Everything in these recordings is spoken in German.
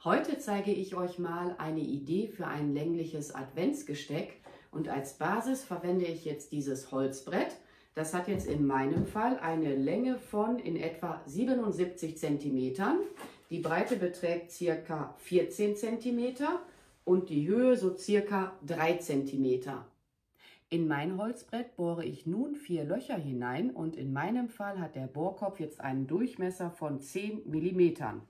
Heute zeige ich euch mal eine Idee für ein längliches Adventsgesteck und als Basis verwende ich jetzt dieses Holzbrett. Das hat jetzt in meinem Fall eine Länge von in etwa 77 cm. Die Breite beträgt ca. 14 cm und die Höhe so ca. 3 cm. In mein Holzbrett bohre ich nun 4 Löcher hinein und in meinem Fall hat der Bohrkopf jetzt einen Durchmesser von 10 mm.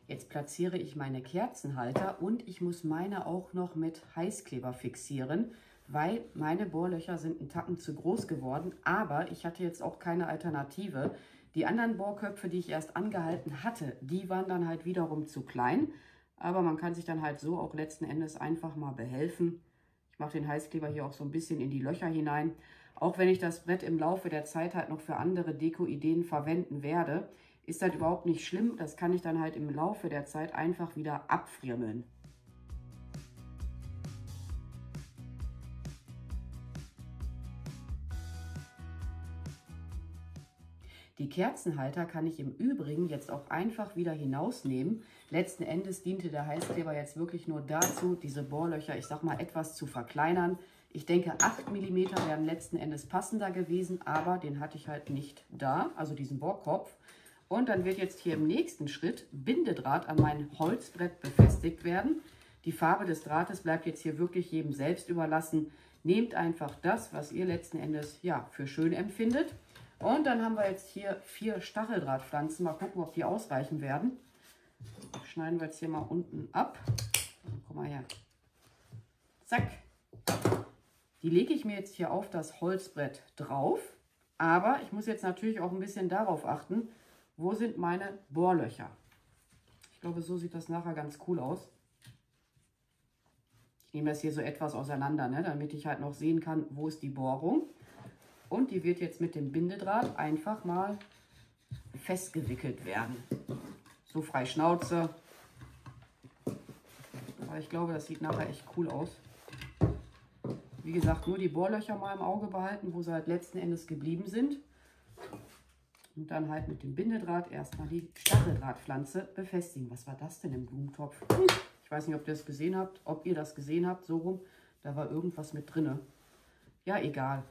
Jetzt platziere ich meine Kerzenhalter und ich muss meine auch noch mit Heißkleber fixieren, weil meine Bohrlöcher sind einen Tacken zu groß geworden, aber ich hatte jetzt auch keine Alternative. Die anderen Bohrköpfe, die ich erst angehalten hatte, die waren dann halt wiederum zu klein, aber man kann sich dann halt so auch letzten Endes einfach mal behelfen. Ich mache den Heißkleber hier auch so ein bisschen in die Löcher hinein, auch wenn ich das Brett im Laufe der Zeit halt noch für andere Deko-Ideen verwenden werde. Ist das überhaupt nicht schlimm, das kann ich dann halt im Laufe der Zeit einfach wieder abfriemeln. Die Kerzenhalter kann ich im Übrigen jetzt auch einfach wieder hinausnehmen. Letzten Endes diente der Heißkleber jetzt wirklich nur dazu, diese Bohrlöcher, ich sag mal, etwas zu verkleinern. Ich denke, 8 mm wären letzten Endes passender gewesen, aber den hatte ich halt nicht da, also diesen Bohrkopf. Und dann wird jetzt hier im nächsten Schritt Bindedraht an mein Holzbrett befestigt werden. Die Farbe des Drahtes bleibt jetzt hier wirklich jedem selbst überlassen. Nehmt einfach das, was ihr letzten Endes ja für schön empfindet. Und dann haben wir jetzt hier 4 Stacheldrahtpflanzen. Mal gucken, ob die ausreichen werden. Schneiden wir jetzt hier mal unten ab. Guck mal her. Zack. Die lege ich mir jetzt hier auf das Holzbrett drauf. Aber ich muss jetzt natürlich auch ein bisschen darauf achten, wo sind meine Bohrlöcher? Ich glaube, so sieht das nachher ganz cool aus. Ich nehme das hier so etwas auseinander, ne, damit ich halt noch sehen kann, wo ist die Bohrung. Und die wird jetzt mit dem Bindedraht einfach mal festgewickelt werden. So frei Schnauze. Aber ich glaube, das sieht nachher echt cool aus. Wie gesagt, nur die Bohrlöcher mal im Auge behalten, wo sie halt letzten Endes geblieben sind. Und dann halt mit dem Bindedraht erstmal die Stacheldrahtpflanze befestigen. Was war das denn im Blumentopf? Ich weiß nicht, ob ihr das gesehen habt. Ob ihr das gesehen habt, so rum. Da war irgendwas mit drinne. Ja, egal.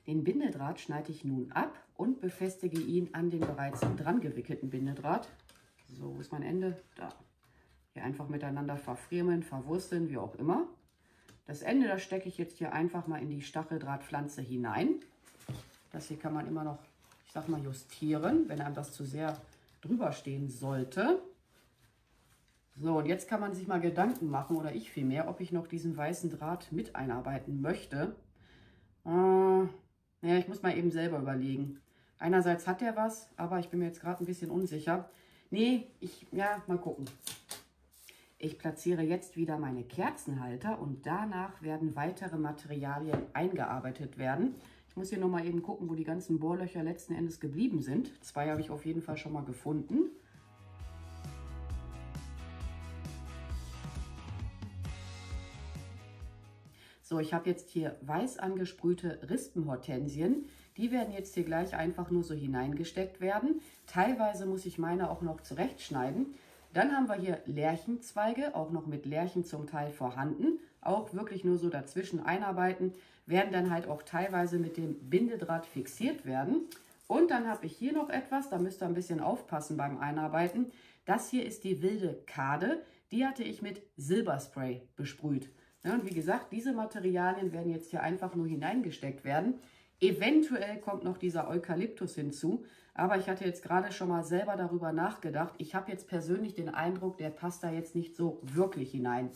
Den Bindedraht schneide ich nun ab und befestige ihn an den bereits dran gewickelten Bindedraht. So, wo ist mein Ende? Da. Hier einfach miteinander verfriemeln, verwursteln, wie auch immer. Das Ende, das stecke ich jetzt hier einfach mal in die Stacheldrahtpflanze hinein. Das hier kann man immer noch, ich sag mal, justieren, wenn einem das zu sehr drüber stehen sollte. So, und jetzt kann man sich mal Gedanken machen, oder ich vielmehr, ob ich noch diesen weißen Draht mit einarbeiten möchte. Ja, ich muss mal eben selber überlegen. Einerseits hat der was, aber ich bin mir jetzt gerade ein bisschen unsicher. Nee, ja, mal gucken. Ich platziere jetzt wieder meine Kerzenhalter und danach werden weitere Materialien eingearbeitet werden. Ich muss hier nochmal eben gucken, wo die ganzen Bohrlöcher letzten Endes geblieben sind. 2 habe ich auf jeden Fall schon mal gefunden. So, ich habe jetzt hier weiß angesprühte Rispenhortensien. Die werden jetzt hier gleich einfach nur so hineingesteckt werden. Teilweise muss ich meine auch noch zurechtschneiden. Dann haben wir hier Lärchenzweige, auch noch mit Lärchen zum Teil vorhanden. Auch wirklich nur so dazwischen einarbeiten. Werden dann halt auch teilweise mit dem Bindedraht fixiert werden. Und dann habe ich hier noch etwas, da müsst ihr ein bisschen aufpassen beim Einarbeiten. Das hier ist die wilde Kade. Die hatte ich mit Silberspray besprüht. Ja, und wie gesagt, diese Materialien werden jetzt hier einfach nur hineingesteckt werden. Eventuell kommt noch dieser Eukalyptus hinzu, aber ich hatte jetzt gerade schon mal selber darüber nachgedacht. Ich habe jetzt persönlich den Eindruck, der passt da jetzt nicht so wirklich hinein.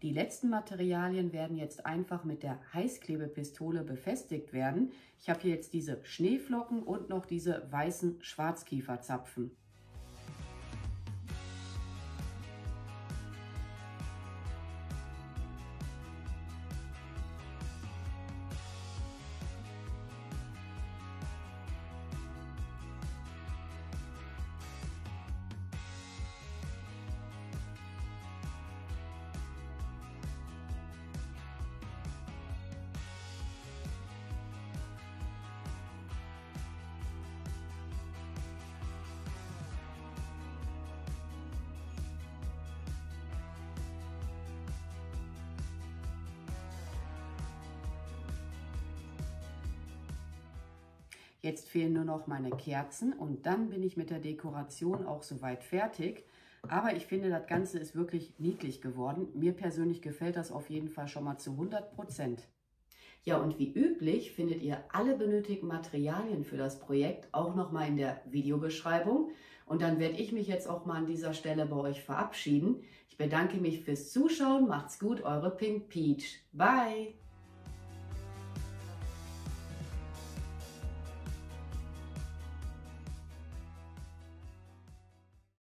Die letzten Materialien werden jetzt einfach mit der Heißklebepistole befestigt werden. Ich habe hier jetzt diese Schneeflocken und noch diese weißen Schwarzkieferzapfen. Jetzt fehlen nur noch meine Kerzen und dann bin ich mit der Dekoration auch soweit fertig. Aber ich finde, das Ganze ist wirklich niedlich geworden. Mir persönlich gefällt das auf jeden Fall schon mal zu 100%. Ja, und wie üblich findet ihr alle benötigten Materialien für das Projekt auch nochmal in der Videobeschreibung. Und dann werde ich mich jetzt auch mal an dieser Stelle bei euch verabschieden. Ich bedanke mich fürs Zuschauen. Macht's gut, eure Pink Peach. Bye!